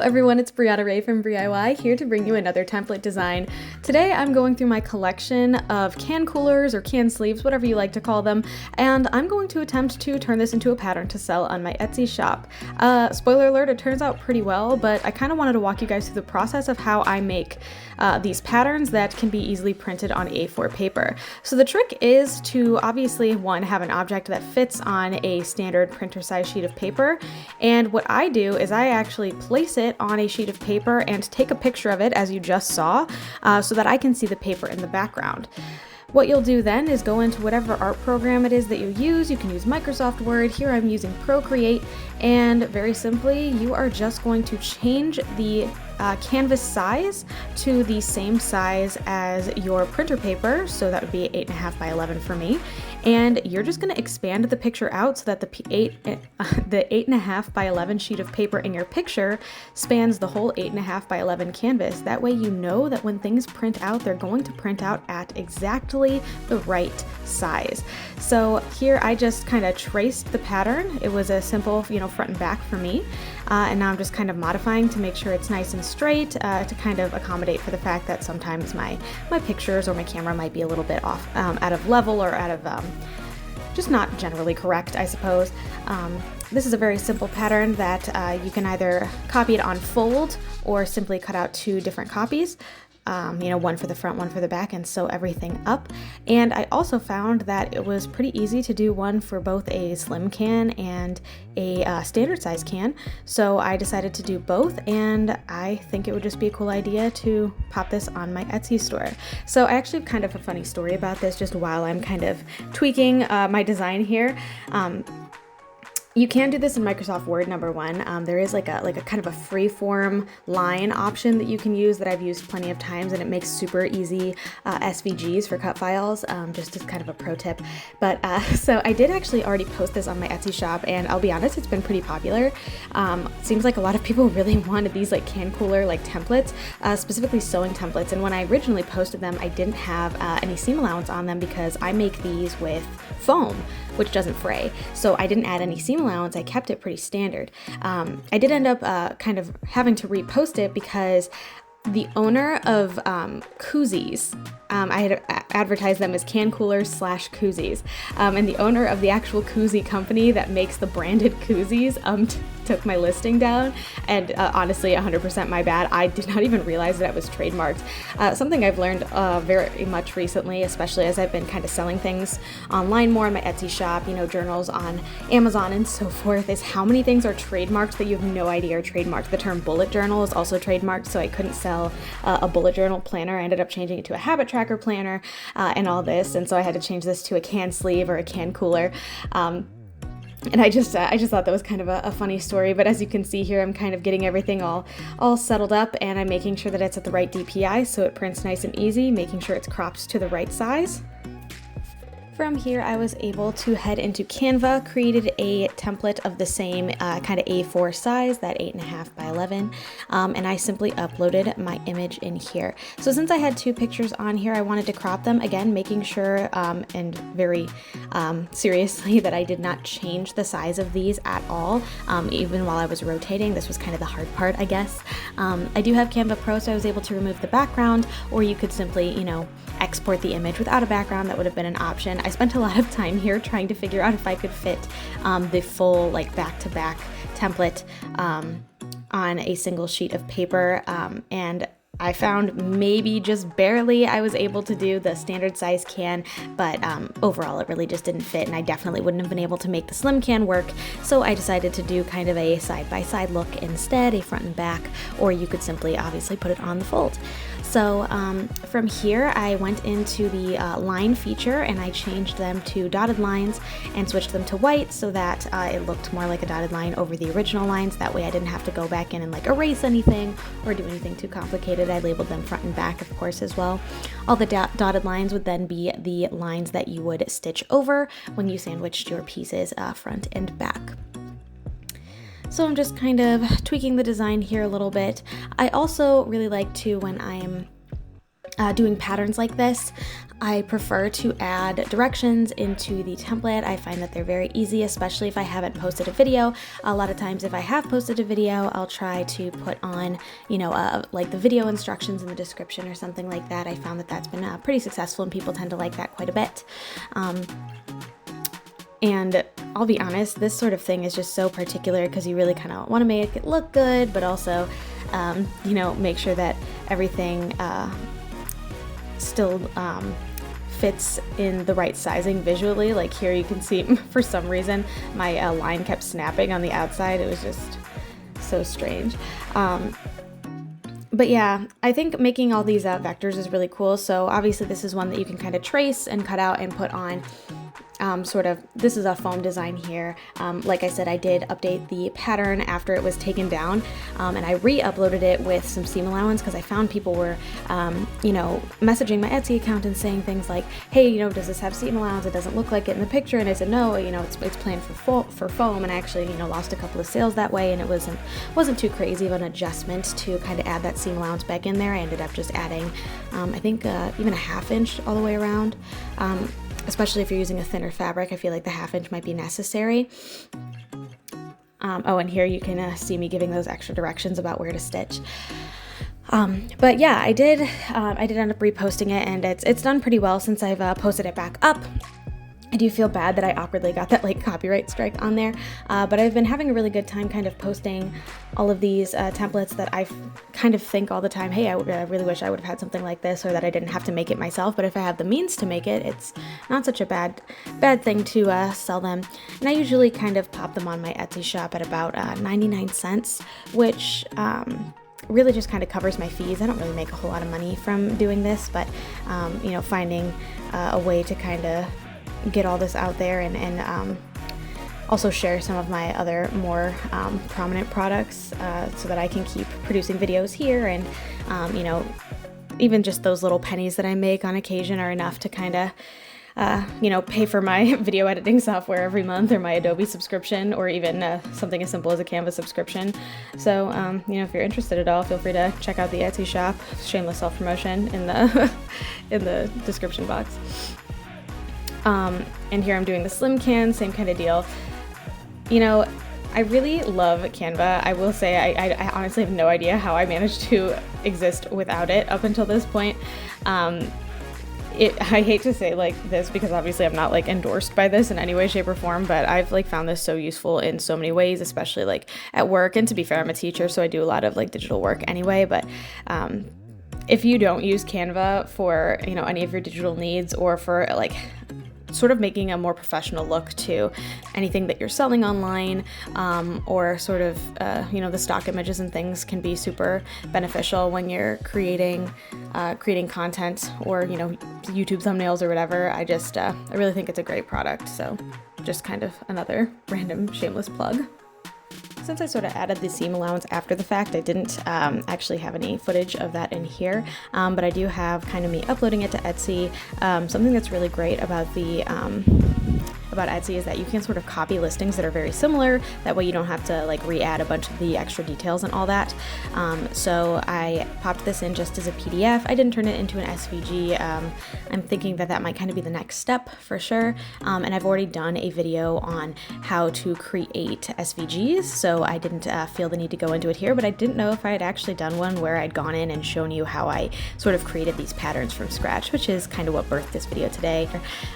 everyone, it's Brianna Ray from BriIY here to bring you another template design. Today I'm going through my collection of can coolers or can sleeves, whatever you like to call them, and I'm going to attempt to turn this into a pattern to sell on my Etsy shop. Spoiler alert, it turns out pretty well, but I kind of wanted to walk you guys through the process of how I make these patterns that can be easily printed on A4 paper. So the trick is to obviously, one, have an object that fits on a standard printer size sheet of paper, and what I do is I actually place it on a sheet of paper and take a picture of it as you just saw so that I can see the paper in the background. What you'll do then is go into whatever art program it is that you use. You can use Microsoft Word. Here I'm using Procreate, and very simply you are just going to change the canvas size to the same size as your printer paper, so that would be 8.5 by 11 for me, and you're just going to expand the picture out so that the 8.5 by 11 sheet of paper in your picture spans the whole 8.5 by 11 canvas. That way you know that when things print out, they're going to print out at exactly the right size. So here I just kind of traced the pattern. It was a simple, front and back for me, and now I'm just kind of modifying to make sure it's nice and straight to kind of accommodate for the fact that sometimes my pictures or my camera might be a little bit off, out of level, or out of just not generally correct, I suppose. This is a very simple pattern that you can either copy it on fold or simply cut out two different copies. One for the front, one for the back, and sew everything up. And I also found that it was pretty easy to do one for both a slim can and a standard size can. So I decided to do both, and I think it would just be a cool idea to pop this on my Etsy store. So I actually have kind of a funny story about this just while I'm kind of tweaking my design here. You can do this in Microsoft Word, number one. There is like a kind of a free-form line option that you can use that I've used plenty of times, and it makes super easy SVGs for cut files, just as kind of a pro tip. But so I did actually already post this on my Etsy shop, and I'll be honest, it's been pretty popular. Seems like a lot of people really wanted these like can cooler templates, specifically sewing templates. And when I originally posted them, I didn't have any seam allowance on them because I make these with foam, which doesn't fray. So I didn't add any seam allowance. I kept it pretty standard. I did end up kind of having to repost it because the owner of koozies, I had advertised them as can coolers / koozies, and the owner of the actual koozie company that makes the branded koozies took my listing down, and honestly 100% my bad. I did not even realize that it was trademarked. Something I've learned very much recently, especially as I've been kind of selling things online more in my Etsy shop, journals on Amazon and so forth, is how many things are trademarked that you have no idea are trademarked. The term bullet journal is also trademarked, so I couldn't sell a bullet journal planner. I ended up changing it to a habit tracker planner and all this, and so I had to change this to a can sleeve or a can cooler. And I just thought that was kind of a funny story, but as you can see here, I'm kind of getting everything all settled up, and I'm making sure that it's at the right DPI so it prints nice and easy, making sure it's cropped to the right size. From here, I was able to head into Canva, created a template of the same kind of A4 size, that 8.5 by 11, and I simply uploaded my image in here. So since I had two pictures on here, I wanted to crop them, again, making sure and very seriously that I did not change the size of these at all, even while I was rotating. This was kind of the hard part, I guess. I do have Canva Pro, so I was able to remove the background, or you could simply, export the image without a background. That would have been an option. I spent a lot of time here trying to figure out if I could fit the full back-to-back template on a single sheet of paper, and I found maybe just barely I was able to do the standard size can, but overall it really just didn't fit, and I definitely wouldn't have been able to make the slim can work, so I decided to do kind of a side-by-side look instead, a front and back, or you could simply obviously put it on the fold. So from here, I went into the line feature and I changed them to dotted lines and switched them to white so that it looked more like a dotted line over the original lines. That way I didn't have to go back in and erase anything or do anything too complicated. I labeled them front and back, of course, as well. All the dotted lines would then be the lines that you would stitch over when you sandwiched your pieces front and back. So I'm just kind of tweaking the design here a little bit. I also really like to, when I'm doing patterns like this, I prefer to add directions into the template. I find that they're very easy, especially if I haven't posted a video. A lot of times if I have posted a video, I'll try to put on, like the video instructions in the description or something like that. I found that that's been pretty successful and people tend to like that quite a bit. And I'll be honest, this sort of thing is just so particular because you really kind of want to make it look good, but also, make sure that everything still fits in the right sizing visually. Like here you can see for some reason my line kept snapping on the outside. It was just so strange. But yeah, I think making all these vectors is really cool. So obviously this is one that you can kind of trace and cut out and put on. This is a foam design here. Like I said, I did update the pattern after it was taken down, and I re-uploaded it with some seam allowance because I found people were, messaging my Etsy account and saying things like, hey, does this have seam allowance? It doesn't look like it in the picture. And I said, no, it's planned for foam. And I actually, lost a couple of sales that way, and it wasn't too crazy of an adjustment to kind of add that seam allowance back in there. I ended up just adding, I think, even a 1/2 inch all the way around. Especially if you're using a thinner fabric, I feel like the 1/2 inch might be necessary. And here you can see me giving those extra directions about where to stitch. But yeah, I did end up reposting it, and it's done pretty well since I've posted it back up. I do feel bad that I awkwardly got that copyright strike on there, but I've been having a really good time kind of posting all of these templates that I kind of think all the time, hey, I really wish I would have had something like this, or that I didn't have to make it myself. But if I have the means to make it, it's not such a bad thing to sell them. And I usually kind of pop them on my Etsy shop at about 99 cents, which really just kind of covers my fees. I don't really make a whole lot of money from doing this, but finding a way to kind of get all this out there and also share some of my other more prominent products so that I can keep producing videos here, and even just those little pennies that I make on occasion are enough to kind of pay for my video editing software every month, or my Adobe subscription, or even something as simple as a Canva subscription. So if you're interested at all, feel free to check out the Etsy shop. Shameless self-promotion in the in the description box. And here I'm doing the slim can, same kind of deal. I really love Canva. I will say I honestly have no idea how I managed to exist without it up until this point. I hate to say this because obviously I'm not endorsed by this in any way, shape, or form, but I've found this so useful in so many ways, especially at work. And to be fair, I'm a teacher, so I do a lot of digital work anyway, but if you don't use Canva for any of your digital needs, or for sort of making a more professional look to anything that you're selling online, or sort of, the stock images and things can be super beneficial when you're creating content, or, YouTube thumbnails or whatever. I really think it's a great product. So just kind of another random shameless plug. Since I sort of added the seam allowance after the fact, I didn't actually have any footage of that in here, but I do have kind of me uploading it to Etsy. Something that's really great about about Etsy is that you can sort of copy listings that are very similar. That way you don't have to re-add a bunch of the extra details and all that. So I popped this in just as a PDF. I didn't turn it into an SVG. I'm thinking that might kind of be the next step for sure. And I've already done a video on how to create SVGs, so I didn't feel the need to go into it here, but I didn't know if I had actually done one where I'd gone in and shown you how I sort of created these patterns from scratch, which is kind of what birthed this video today.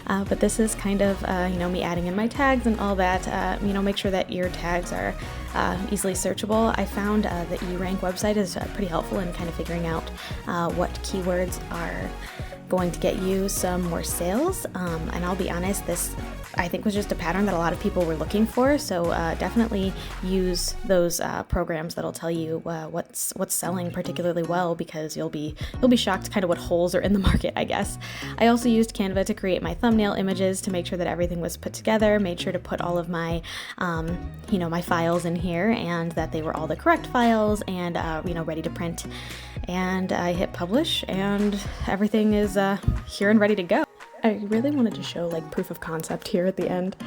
But this is kind of, me adding in my tags and all that. Make sure that your tags are easily searchable. I found the eRank website is pretty helpful in kind of figuring out what keywords are going to get you some more sales. And I'll be honest, this I think was just a pattern that a lot of people were looking for. So definitely use those programs that'll tell you what's selling particularly well, because you'll be shocked kind of what holes are in the market, I guess. I also used Canva to create my thumbnail images to make sure that everything was put together, made sure to put all of my my files in here, and that they were all the correct files and ready to print. And I hit publish, and everything is here and ready to go. I really wanted to show proof of concept here at the end.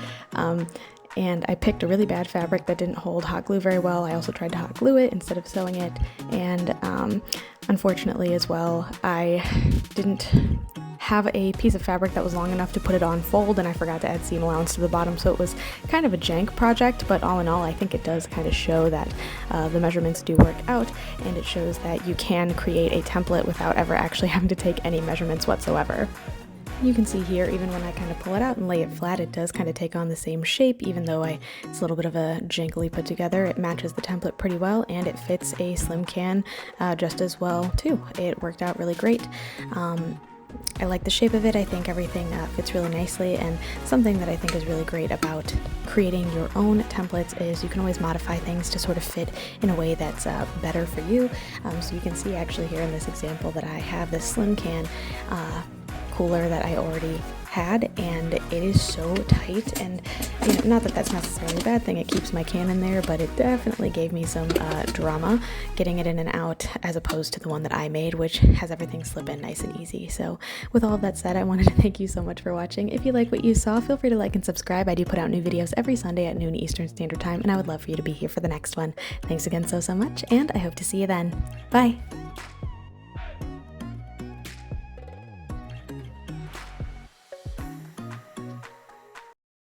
and I picked a really bad fabric that didn't hold hot glue very well. I also tried to hot glue it instead of sewing it, and unfortunately as well, I didn't have a piece of fabric that was long enough to put it on fold, and I forgot to add seam allowance to the bottom, so it was kind of a jank project. But all in all, I think it does kind of show that the measurements do work out, and it shows that you can create a template without ever actually having to take any measurements whatsoever. You can see here, even when I kind of pull it out and lay it flat, it does kind of take on the same shape, even though it's a little bit of a jankily put together. It matches the template pretty well, and it fits a slim can just as well too. It worked out really great. I like the shape of it. I think everything fits really nicely, and something that I think is really great about creating your own templates is you can always modify things to sort of fit in a way that's better for you. So you can see actually here in this example that I have this slim can cooler that I already had, and it is so tight, and not that that's necessarily a bad thing, it keeps my can in there, but it definitely gave me some drama getting it in and out, as opposed to the one that I made, which has everything slip in nice and easy. So with all of that said, I wanted to thank you so much for watching. If you like what you saw, feel free to like and subscribe. I do put out new videos every Sunday at noon Eastern Standard Time, and I would love for you to be here for the next one. Thanks again so much, and I hope to see you then. Bye!